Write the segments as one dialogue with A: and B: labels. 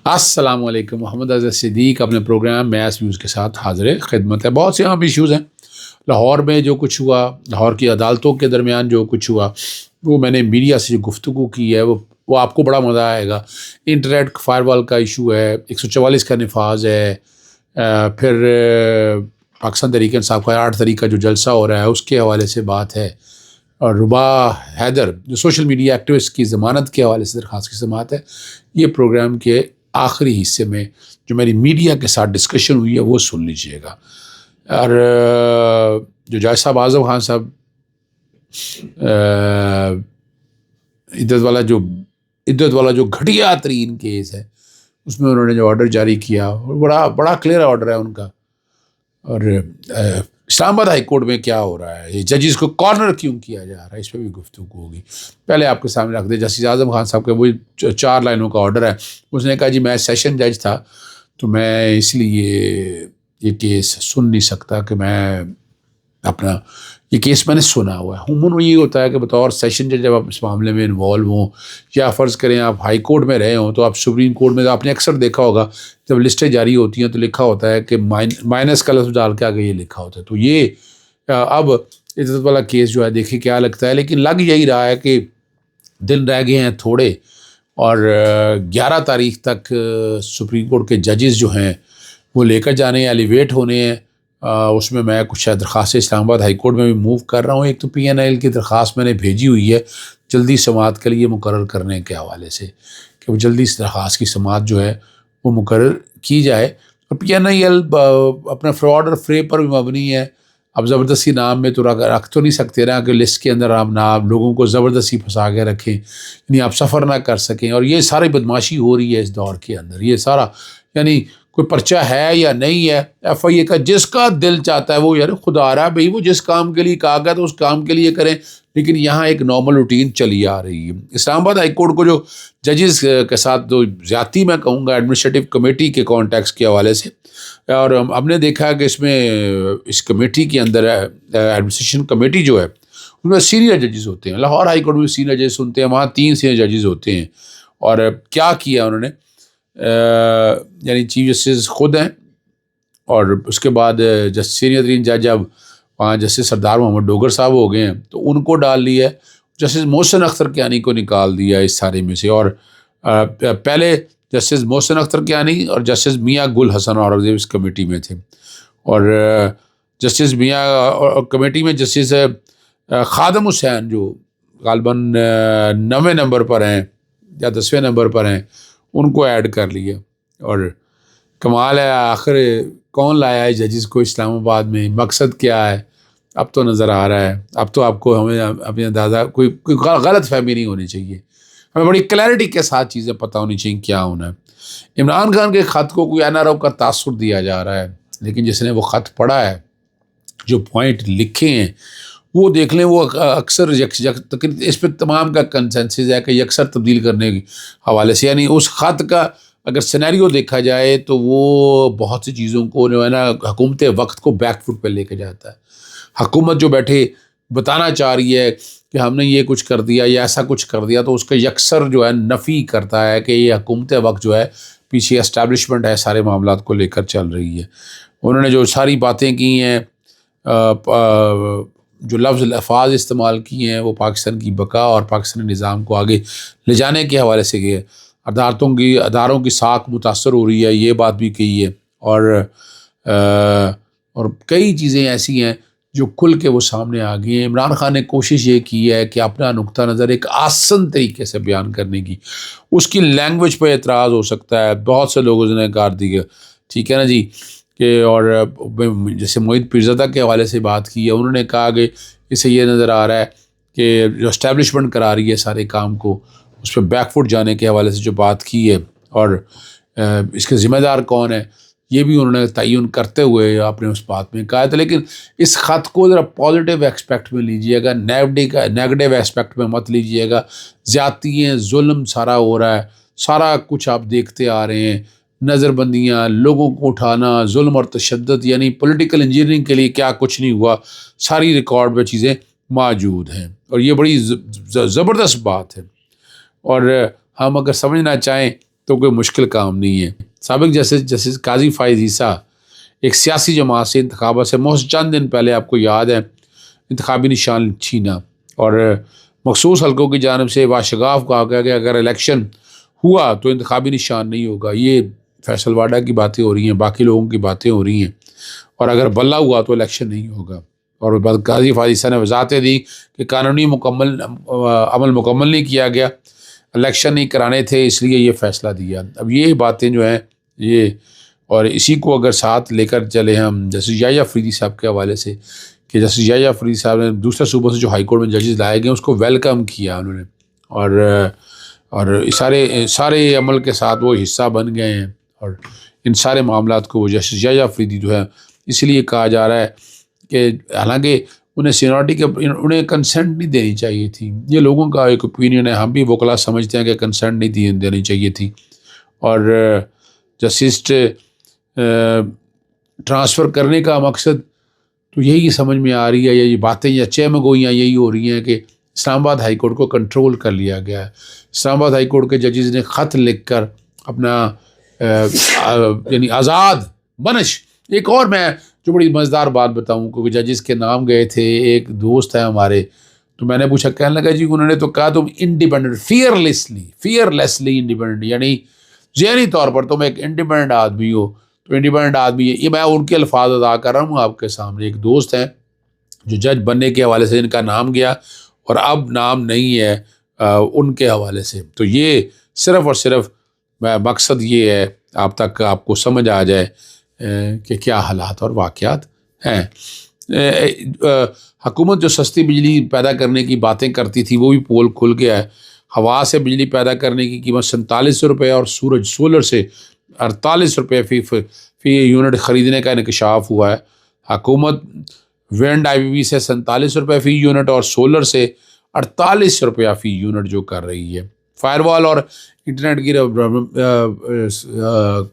A: السلام علیکم، محمد اظہر صدیق اپنے پروگرام میس ویوز کے ساتھ حاضر خدمت ہے۔ بہت سے عام ایشوز ہیں۔ لاہور میں جو کچھ ہوا، لاہور کی عدالتوں کے درمیان جو کچھ ہوا، وہ میں نے میڈیا سے جو گفتگو کی ہے وہ آپ کو بڑا مزہ آئے گا۔ انٹرنیٹ فائر وال کا ایشو ہے، 144 کا نفاذ ہے، پھر پاکستان تحریک انصاف کا 8 تاریخ کا جو جلسہ ہو رہا ہے اس کے حوالے سے بات ہے، اور ربا حیدر جو سوشل میڈیا ایکٹیوسٹ کی ضمانت کے حوالے سے درخواست کی سماعت ہے۔ یہ پروگرام کے آخری حصے میں جو میری میڈیا کے ساتھ ڈسکشن ہوئی ہے وہ سن لیجئے گا۔ اور جو جج صاحب اعظم خان صاحب عدت والا جو گھٹیا ترین کیس ہے، اس میں انہوں نے جو آرڈر جاری کیا بڑا کلیئر آرڈر ہے ان کا۔ اور اسلام آباد ہائی کورٹ میں کیا ہو رہا ہے، یہ ججز کو کارنر کیوں کیا جا رہا ہے، اس پہ بھی گفتگو ہوگی۔ پہلے آپ کے سامنے رکھ دیں، جسٹس اعظم خان صاحب کا وہ 4 لائنوں کا آرڈر ہے۔ اس نے کہا جی میں سیشن جج تھا تو میں اس لیے یہ کیس سن نہیں سکتا کہ میں اپنا یہ کیس میں نے سنا ہوا ہے۔ عموماً یہ ہوتا ہے کہ بطور سیشن جج جب آپ اس معاملے میں انوالو ہوں، یا فرض کریں آپ ہائی کورٹ میں رہے ہوں، تو آپ سپریم کورٹ میں آپ نے اکثر دیکھا ہوگا جب لسٹیں جاری ہوتی ہیں تو لکھا ہوتا ہے کہ مائنس کا لفظ ڈال کے آگے یہ لکھا ہوتا ہے۔ تو یہ اب عزت والا کیس جو ہے دیکھیں کیا لگتا ہے، لیکن لگ یہی رہا ہے کہ دن رہ گئے ہیں تھوڑے، اور 11 تاریخ تک سپریم کورٹ کے ججز جو ہیں وہ لے کر جانے ہیں، ایلیویٹ ہونے ہیں۔ اس میں میں کچھ درخواستیں اسلام آباد ہائی کورٹ میں بھی موو کر رہا ہوں۔ ایک تو PNIL کی درخواست میں نے بھیجی ہوئی ہے جلدی سماعت کے لیے مقرر کرنے کے حوالے سے، کہ وہ جلدی اس درخواست کی سماعت جو ہے وہ مقرر کی جائے۔ اور PNIL اپنا فراڈ اور فریب پر بھی مبنی ہے۔ اب زبردستی نام میں تو رکھ تو نہیں سکتے نا کہ لسٹ کے اندر آپ نام لوگوں کو زبردستی پھنسا کے رکھیں، یعنی آپ سفر نہ کر سکیں، اور یہ ساری بدماشی ہو رہی ہے اس دور کے اندر۔ یہ سارا یعنی کوئی پرچہ ہے یا نہیں ہے، FIA کا جس کا دل چاہتا ہے وہ، یار خدا آ رہا ہے بھئی، وہ جس کام کے لیے کہا گیا تو اس کام کے لیے کریں، لیکن یہاں ایک نارمل روٹین چلی آ رہی ہے۔ اسلام آباد ہائی کورٹ کو جو ججز کے ساتھ جو زیادتی میں کہوں گا ایڈمنسٹریٹو کمیٹی کے کانٹیکس کے حوالے سے، اور ہم نے دیکھا کہ اس میں اس کمیٹی کے اندر ایڈمنسٹریشن کمیٹی جو ہے اس میں سینئر ججز ہوتے ہیں۔ لاہور ہائی کورٹ میں سینئر ججز سنتے ہیں، وہاں 3 سینئر ججز ہوتے ہیں۔ اور کیا کیا انہوں نے، یعنی چیف جسٹس خود ہیں، اور اس کے بعد سینئر ترین جج اب وہاں جسٹس سردار محمد ڈوگر صاحب ہو گئے ہیں، تو ان کو ڈال لیا ہے۔ جسٹس محسن اختر کیانی کو نکال دیا اس سارے میں سے، اور پہلے جسٹس محسن اختر کیانی اور جسٹس میاں گل حسن اورنگزیب اس کمیٹی میں تھے، اور جسٹس میاں کمیٹی میں جسٹس خادم حسین جو غالباً 9ویں نمبر پر ہیں یا 10ویں نمبر پر ہیں، ان کو ایڈ کر لیا۔ اور کمال ہے، آخر کون لایا ہے ججز کو اسلام آباد میں، مقصد کیا ہے، اب تو نظر آ رہا ہے۔ اب تو آپ کو ہمیں اپنے اندازہ کوئی غلط فہمی نہیں ہونی چاہیے، ہمیں بڑی کلیئرٹی کے ساتھ چیزیں پتہ ہونی چاہیے کیا ہونا ہے۔ عمران خان کے خط کو کوئی NRO کا تاثر دیا جا رہا ہے، لیکن جس نے وہ خط پڑھا ہے، جو پوائنٹ لکھے ہیں وہ دیکھ لیں، وہ اکثر اس پہ تمام کا کنسنسس ہے کہ یکسر تبدیل کرنے کے حوالے سے، یعنی اس خط کا اگر سینیریو دیکھا جائے تو وہ بہت سی چیزوں کو جو ہے نا حکومت وقت کو بیک فٹ پہ لے کے جاتا ہے۔ حکومت جو بیٹھے بتانا چاہ رہی ہے کہ ہم نے یہ کچھ کر دیا یا ایسا کچھ کر دیا، تو اس کا یکسر جو ہے نفی کرتا ہے کہ یہ حکومت وقت جو ہے پیچھے اسٹیبلشمنٹ ہے، سارے معاملات کو لے کر چل رہی ہے۔ انہوں نے جو ساری باتیں کی ہیں، جو لفظ الفاظ استعمال کیے ہیں، وہ پاکستان کی بقا اور پاکستانی نظام کو آگے لے جانے کے حوالے سے کیے۔ اداروں کی ساکھ متاثر ہو رہی ہے، یہ بات بھی کہی ہے، اور کئی چیزیں ایسی ہیں جو کھل کے وہ سامنے آ گئی ہیں۔ عمران خان نے کوشش یہ کی ہے کہ اپنا نقطہ نظر ایک آسن طریقے سے بیان کرنے کی، اس کی لینگویج پہ اعتراض ہو سکتا ہے، بہت سے لوگوں نے کہا دیا، ٹھیک ہے نا جی، کہ اور جیسے معید پیرزادہ کے حوالے سے بات کی ہے، انہوں نے کہا کہ اسے یہ نظر آ رہا ہے کہ جو اسٹیبلشمنٹ کرا رہی ہے سارے کام کو، اس پہ بیک فٹ جانے کے حوالے سے جو بات کی ہے، اور اس کے ذمہ دار کون ہے یہ بھی انہوں نے تعین کرتے ہوئے اپنے اس بات میں کہا تھا۔ لیکن اس خط کو ذرا پازیٹیو ایکسپیکٹ میں لیجئے گا، نیگیٹو ایسپیکٹ میں مت لیجئے گا۔ زیادتیاں، ظلم سارا ہو رہا ہے، سارا کچھ آپ دیکھتے آ رہے ہیں، نظر بندیاں، لوگوں کو اٹھانا، ظلم اور تشدد، یعنی پولیٹیکل انجینئرنگ کے لیے کیا کچھ نہیں ہوا، ساری ریکارڈ میں چیزیں موجود ہیں، اور یہ بڑی زبردست بات ہے۔ اور ہم اگر سمجھنا چاہیں تو کوئی مشکل کام نہیں ہے۔ سابق جسٹس قاضی فائز عیسیٰ ایک سیاسی جماعت سے انتخابات سے محض چند دن پہلے، آپ کو یاد ہے، انتخابی نشان چھینا اور مخصوص حلقوں کی جانب سے باشگاف کہا گیا کہ اگر الیکشن ہوا تو انتخابی نشان نہیں ہوگا۔ یہ فیصل واڈا کی باتیں ہو رہی ہیں، باقی لوگوں کی باتیں ہو رہی ہیں، اور اگر بلہ ہوا تو الیکشن نہیں ہوگا۔ اور قاضی فائز عیسیٰ نے وضاحتیں دی کہ قانونی عمل مکمل نہیں کیا گیا، الیکشن نہیں کرانے تھے، اس لیے یہ فیصلہ دیا۔ اب یہ باتیں جو ہیں یہ، اور اسی کو اگر ساتھ لے کر چلے ہم جسٹس یحییٰ فریدی صاحب کے حوالے سے، کہ جسٹس یحییٰ فریدی صاحب نے دوسرے صوبوں سے جو ہائی کورٹ میں ججز لائے گئے اس کو ویلکم کیا انہوں نے، اور سارے عمل کے ساتھ وہ حصہ بن گئے ہیں، اور ان سارے معاملات کو وہ جسٹس یحییٰ فریدی جو ہے اس لیے کہا جا رہا ہے کہ حالانکہ انہیں سینیورٹی کے انہیں کنسنٹ نہیں دینی چاہیے تھی۔ یہ لوگوں کا ایک اوپینین ہے، ہم بھی وکلا سمجھتے ہیں کہ کنسنٹ نہیں دینی چاہیے تھی، اور جسٹس ٹرانسفر کرنے کا مقصد تو یہی سمجھ میں آ رہی ہے، یہ باتیں یا چہمگوئیاں یہی ہو رہی ہیں کہ اسلام آباد ہائی کورٹ کو کنٹرول کر لیا گیا ہے۔ اسلام آباد ہائی کورٹ کے ججز نے خط لکھ کر اپنا یعنی آزاد بنش، ایک اور میں جو بڑی مزیدار بات بتاؤں، کیونکہ ججز کے نام گئے تھے، ایک دوست ہے ہمارے، تو میں نے پوچھا، کہنے لگا جی انہوں نے تو کہا تم انڈیپینڈنٹ، فیئرلیسلی انڈیپینڈنٹ، یعنی ذہنی طور پر تم ایک انڈیپینڈنٹ آدمی ہو۔ تو انڈیپینڈنٹ آدمی ہے، یہ میں ان کے الفاظ ادا کر رہا ہوں آپ کے سامنے۔ ایک دوست ہیں جو جج بننے کے حوالے سے ان کا نام گیا اور اب نام نہیں ہے ان کے حوالے سے، تو یہ صرف اور صرف مقصد یہ ہے آپ تک آپ کو سمجھ آ جائے کہ کیا حالات اور واقعات ہیں۔ حکومت جو سستی بجلی پیدا کرنے کی باتیں کرتی تھی وہ بھی پول کھل گیا ہے۔ ہوا سے بجلی پیدا کرنے کی قیمت 47 روپے اور سولر سے 48 روپے فی یونٹ خریدنے کا انکشاف ہوا ہے۔ حکومت وینڈ آئی پی پی سے 47 روپے فی یونٹ اور سولر سے 48 روپیہ فی یونٹ جو کر رہی ہے۔ فائر وال اور انٹرنیٹ کی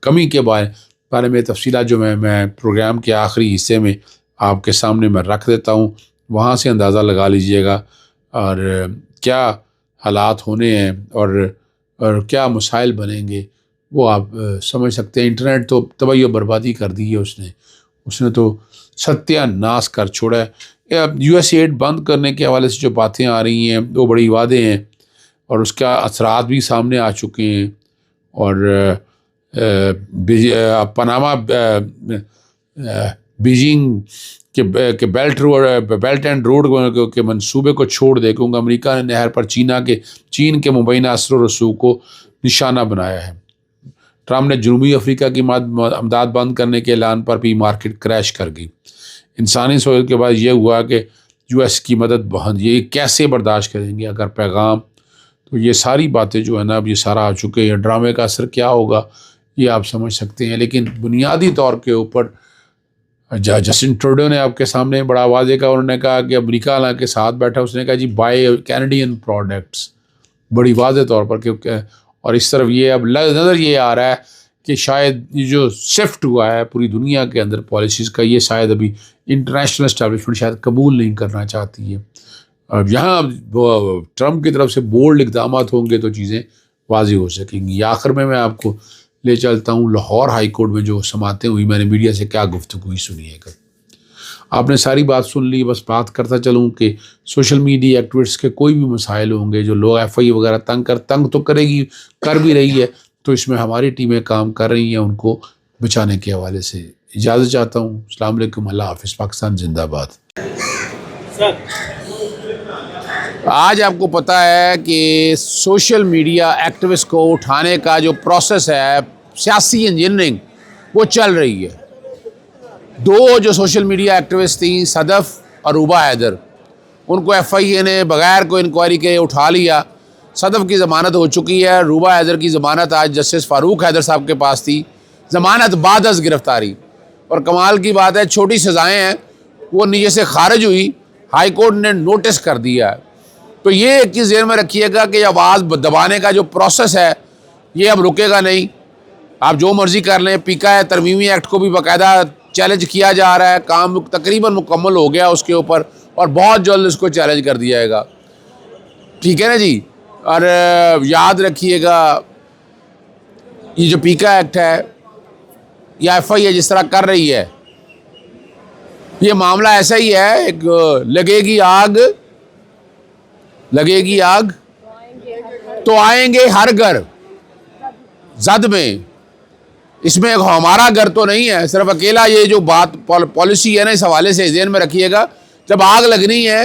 A: کمی کے بارے میں تفصیلات جو میں پروگرام کے آخری حصے میں آپ کے سامنے میں رکھ دیتا ہوں، وہاں سے اندازہ لگا لیجئے گا اور کیا حالات ہونے ہیں اور کیا مسائل بنیں گے وہ آپ سمجھ سکتے ہیں۔ انٹرنیٹ تو تباہی و بربادی کر دی ہے اس نے تو ستیہ ناس کر چھوڑا ہے۔ یو ایس ایڈ بند کرنے کے حوالے سے جو باتیں آ رہی ہیں وہ بڑی وعدے ہیں اور اس کا اثرات بھی سامنے آ چکے ہیں، اور پاناما بیجنگ کے بیلٹ اینڈ روڈ کے منصوبے کو چھوڑ دے، کیونکہ امریکہ نے نہر پر چین کے مبینہ اثر و رسوخ کو نشانہ بنایا ہے۔ ٹرمپ نے جنوبی افریقہ کی امداد بند کرنے کے اعلان پر بھی مارکیٹ کریش کر گئی۔ انسانی سہولت کے بعد یہ ہوا کہ یو ایس کی مدد بند، یہ کیسے برداشت کریں گے اگر پیغام، تو یہ ساری باتیں جو ہے نا اب یہ سارا آ چکے ہیں۔ ڈرامے کا اثر کیا ہوگا یہ آپ سمجھ سکتے ہیں، لیکن بنیادی طور کے اوپر جسٹن ٹروڈو نے آپ کے سامنے بڑا واضح کہا، انہوں نے کہا کہ امریکہ لا کے ساتھ بیٹھا، اس نے کہا جی بائی کینیڈین پروڈکٹس، بڑی واضح طور پر، کیونکہ اور اس طرف یہ اب نظر یہ آ رہا ہے کہ شاید یہ جو شفٹ ہوا ہے پوری دنیا کے اندر پالیسیز کا، یہ شاید ابھی انٹرنیشنل اسٹیبلشمنٹ شاید قبول نہیں کرنا چاہتی ہے۔ اب یہاں ٹرمپ کی طرف سے بولڈ اقدامات ہوں گے تو چیزیں واضح ہو سکیں گی۔ آخر میں آپ کو لے چلتا ہوں لاہور ہائی کورٹ میں جو سماعتیں ہوئی، میں نے میڈیا سے کیا گفتگو ہوئی سنیے گا۔ آپ نے ساری بات سن لی، بس بات کرتا چلوں کہ سوشل میڈیا ایکٹیوسٹ کے کوئی بھی مسائل ہوں گے جو لوگ ایف آئی وغیرہ تنگ تو کرے گی، کر بھی رہی ہے، تو اس میں ہماری ٹیمیں کام کر رہی ہیں ان کو بچانے کے حوالے سے۔ اجازت چاہتا ہوں، السلام علیکم، اللہ حافظ، پاکستان زندہ باد۔ آج آپ کو پتہ ہے کہ سوشل میڈیا ایکٹیوسٹ کو اٹھانے کا جو پروسیس ہے، سیاسی انجینئرنگ، وہ چل رہی ہے۔ دو جو سوشل میڈیا ایکٹیوسٹ تھیں، صدف اور روبا حیدر، ان کو ایف آئی اے نے بغیر کوئی انکوائری کے اٹھا لیا۔ صدف کی ضمانت ہو چکی ہے، روبا حیدر کی ضمانت آج جسٹس فاروق حیدر صاحب کے پاس تھی، ضمانت بعد از گرفتاری، اور کمال کی بات ہے چھوٹی سزائیں ہیں، وہ نیچے سے خارج ہوئی، ہائی کورٹ نے نوٹس کر دیا ہے۔ تو یہ ایک چیز ذہن میں رکھیے گا کہ آواز دبانے کا جو پروسیس ہے یہ اب رکے گا نہیں۔ آپ جو مرضی کر لیں، پیکا ہے ترمیمی ایکٹ کو بھی باقاعدہ چیلنج کیا جا رہا ہے، کام تقریباً مکمل ہو گیا اس کے اوپر، اور بہت جلد اس کو چیلنج کر دیا جائے گا، ٹھیک ہے نا جی۔ اور یاد رکھیے گا یہ جو پیکا ایکٹ ہے یا ایف آئی اے جس طرح کر رہی ہے، یہ معاملہ ایسا ہی ہے، ایک لگے گی آگ تو آئیں گے ہر گھر زد میں. اس میں ہمارا گھر تو نہیں ہے صرف اکیلا. یہ جو بات پالیسی ہے نا، اس حوالے سے ذہن میں رکھیے گا. جب آگ لگنی ہے،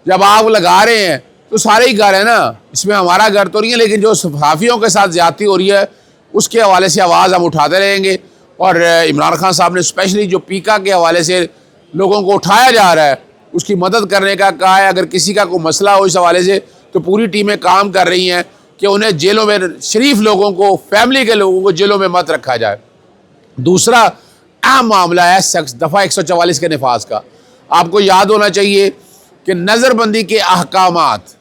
A: جب آگ لگا رہے ہیں تو سارے ہی گھر ہیں نا، اس میں ہمارا گھر تو نہیں ہے. لیکن جو صحافیوں کے ساتھ زیادتی ہو رہی ہے اس کے حوالے سے آواز ہم اٹھاتے رہیں گے. اور عمران خان صاحب نے اسپیشلی جو پیکا کے حوالے سے لوگوں کو اٹھایا جا رہا ہے اس کی مدد کرنے کا کہا ہے. اگر کسی کا کوئی مسئلہ ہو اس حوالے سے تو پوری ٹیمیں کام کر رہی ہیں کہ انہیں جیلوں میں، شریف لوگوں کو، فیملی کے لوگوں کو جیلوں میں مت رکھا جائے. دوسرا اہم معاملہ ہے دفعہ 144 کے نفاذ کا. آپ کو یاد ہونا چاہیے کہ نظر بندی کے احکامات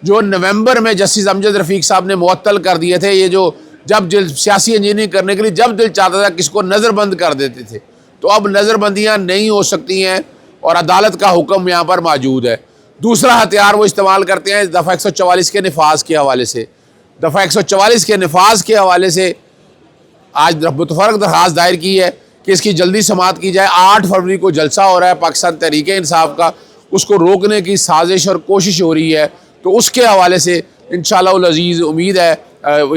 A: جو نومبر میں جسٹس امجد رفیق صاحب نے معطل کر دیے تھے، یہ جو جب دل سیاسی انجینئرنگ کرنے کے لیے جب دل چاہتا تھا کس کو نظر بند کر دیتے تھے، تو اب نظر بندیاں نہیں ہو سکتی ہیں اور عدالت کا حکم یہاں پر موجود ہے. دوسرا ہتھیار وہ استعمال کرتے ہیں دفعہ 144 کے نفاذ کے حوالے سے. دفعہ 144 کے نفاذ کے حوالے سے آج متفرق درخواست دائر کی ہے کہ اس کی جلدی سماعت کی جائے. 8 فروری کو جلسہ ہو رہا ہے پاکستان تحریک انصاف کا، اس کو روکنے کی سازش اور کوشش ہو رہی ہے. تو اس کے حوالے سے انشاءاللہ العزیز امید ہے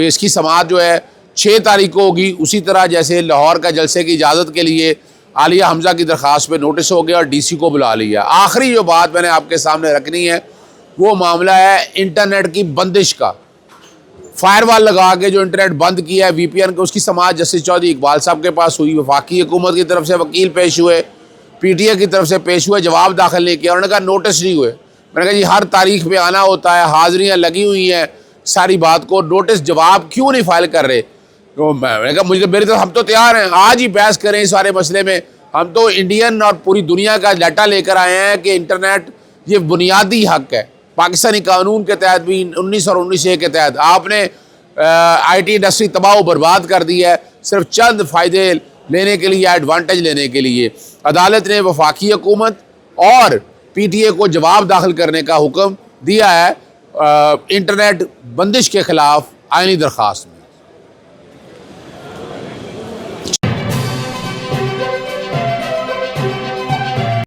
A: اس کی سماعت جو ہے 6 تاریخ کو ہوگی. اسی طرح جیسے لاہور کا جلسے کی اجازت کے لیے عالیہ حمزہ کی درخواست پہ نوٹس ہو گیا اور ڈی سی کو بلا لیا. آخری جو بات میں نے آپ کے سامنے رکھنی ہے وہ معاملہ ہے انٹرنیٹ کی بندش کا. فائر وال لگا کے جو انٹرنیٹ بند کیا ہے وی پی این کا، اس کی سماعت جسٹس چودھری اقبال صاحب کے پاس ہوئی. وفاقی حکومت کی طرف سے وکیل پیش ہوئے، پی ٹی اے کی طرف سے پیش ہوئے، جواب داخل نہیں کیا. انہوں نے کہا نوٹس نہیں ہوئے. میں نے کہا جی ہر تاریخ پہ آنا ہوتا ہے، حاضریاں لگی ہوئی ہیں، ساری بات کو نوٹس جواب کیوں نہیں فائل کر رہے؟ تو میں نے کہا میری طرف ہم تو تیار ہیں، آج ہی بحث کریں اس سارے مسئلے میں. ہم تو انڈین اور پوری دنیا کا ڈیٹا لے کر آئے ہیں کہ انٹرنیٹ یہ بنیادی حق ہے. پاکستانی قانون کے تحت بھی 19 اور 19A کے تحت آپ نے آئی ٹی انڈسٹری تباہ و برباد کر دی ہے صرف چند فائدے لینے کے لیے، ایڈوانٹیج لینے کے لیے. عدالت نے وفاقی حکومت اور پی ٹی اے کو جواب داخل کرنے کا حکم دیا ہے انٹرنیٹ بندش کے خلاف آئینی درخواست میں.